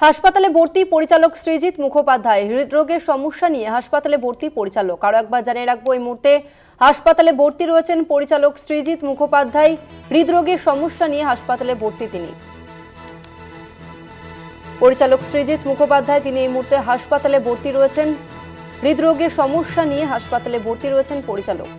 হাসপাতালে ভর্তি পরিচালক সৃজিত মুখোপাধ্যায়। হৃদরোগের সমস্যা নিয়ে হাসপাতালে ভর্তি পরিচালক। আরও একবার জানিয়ে রাখবো, এই মুহূর্তে হাসপাতালে ভর্তি রয়েছেন পরিচালক সৃজিত মুখোপাধ্যায়। হৃদরোগের সমস্যা নিয়ে হাসপাতালে ভর্তি তিনি। পরিচালক সৃজিত মুখোপাধ্যায় তিনি এই মুহূর্তে হাসপাতালে ভর্তি রয়েছেন। হৃদরোগের সমস্যা নিয়ে হাসপাতালে ভর্তি রয়েছেন পরিচালক।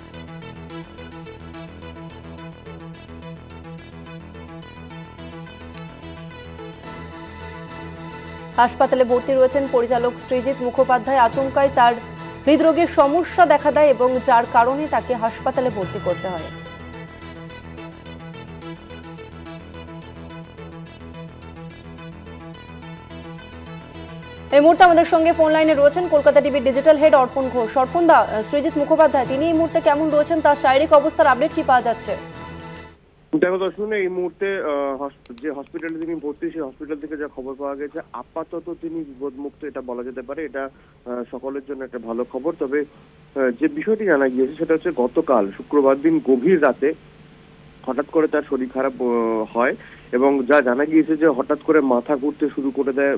হাসপাতালে ভর্তি রয়েছেন পরিচালক সৃজিত মুখোপাধ্যায়। আচমকাই তার হৃদরোগের সমস্যা দেখা দেয় এবং যার কারণে তাকে হাসপাতালে ভর্তি করতে হয়। এই মুহূর্তে আমাদের সঙ্গে ফোন লাইনে রয়েছেন কলকাতা টিভির ডিজিটাল হেড অর্পণ ঘোষ। অর্পণ দা, সৃজিত মুখোপাধ্যায় তিনি এই মুহূর্তে কেমন রয়েছেন, তার শারীরিক অবস্থার আপডেট কি পাওয়া যাচ্ছে? দেখো দর্শন, এই মুহূর্তে যে হসপিটালে তিনি ভর্তি, সেই হসপিটাল থেকে যা খবর পাওয়া গেছে আপাতত তিনি বিপদমুক্ত, এটা বলা যেতে পারে। এটা সকলের জন্য একটা ভালো খবর। তবে যে বিষয়টি জানা গিয়েছে সেটা হচ্ছে গতকাল শুক্রবার দিন গভীর রাতে হঠাৎ করে তার শরীর খারাপ হয় এবং যা জানা গিয়েছে যে হঠাৎ করে মাথা ঘুরতে শুরু করে দেয়,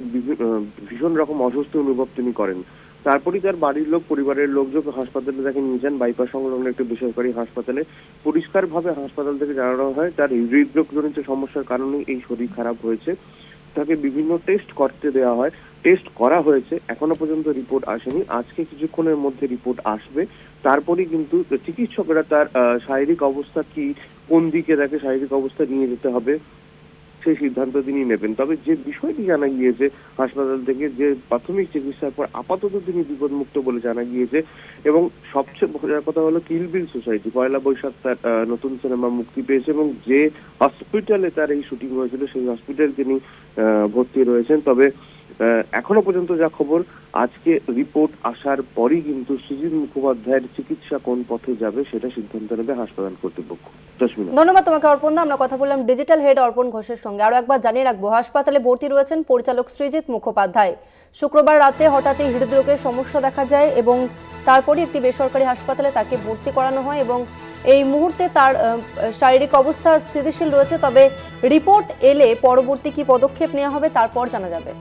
ভীষণ রকম অস্বস্তি অনুভব তিনি করেন। তারপরই তার বাড়ির লোক, পরিবারের লোকজন হাসপাতালে তাকে নিয়ে যান, বাইপাস সংলগ্ন একটি বেসরকারি হাসপাতালে। পরিষ্কারভাবে হাসপাতাল থেকে জানানো হয় তার হৃদরোগজনিত সমস্যার কারণে এই শরীর খারাপ হয়েছে। তাকে বিভিন্ন টেস্ট করতে দেওয়া হয়, টেস্ট করা হয়েছে, এখনো পর্যন্ত রিপোর্ট আসেনি। আজকে কিছুক্ষণের মধ্যে রিপোর্ট আসবে। তারপরই কিন্তু চিকিৎসকেরা তার শারীরিক অবস্থা কি, কোন দিকে তাকে শারীরিক অবস্থা নিয়ে যেতে হবে সেই সিদ্ধান্ত তিনি নেবেন। তবে যে বিষয়টি জানা গিয়েছে হাসপাতাল থেকে, যে প্রাথমিক চিকিৎসার পর আপাতত তিনি বিপদমুক্ত বলে জানা গিয়েছে। এবং সবচেয়ে বড় কথা হলো কিল বিল সোসাইটি 1 বৈশাখ তার নতুন সিনেমা মুক্তি পেয়েছে এবং যে হসপিটালে তার এই শুটিং হয়েছিল সেই হসপিটালে তিনি ভর্তি রয়েছেন। তবে এখনো পর্যন্ত যা খবর, আজকে রিপোর্ট আসার পরই কিন্তু সৃজিত মুখোপাধ্যায়ের চিকিৎসা কোন পথে যাবে সেটা সিদ্ধান্ত নেবে হাসপাতাল কর্তৃপক্ষ। ধন্যবাদ তোমাকে অর্পণ দা। আমরা কথা বললাম ডিজিটাল হেড অর্পণ ঘোষের সঙ্গে। আরো একবার জানিয়ে রাখবো, হাসপাতালে ভর্তি রয়েছেন পরিচালক সৃজিত মুখোপাধ্যায়। শুক্রবার রাতে হঠাৎই হৃদরোগের সমস্যা দেখা যায় এবং তারপরই একটি বেসরকারি হাসপাতালে তাকে ভর্তি করানো হয় এবং এই মুহূর্তে তার শারীরিক অবস্থা স্থিতিশীল রয়েছে। তবে রিপোর্ট এলে পরবর্তী কি পদক্ষেপ নেওয়া হবে তারপর জানা যাবে।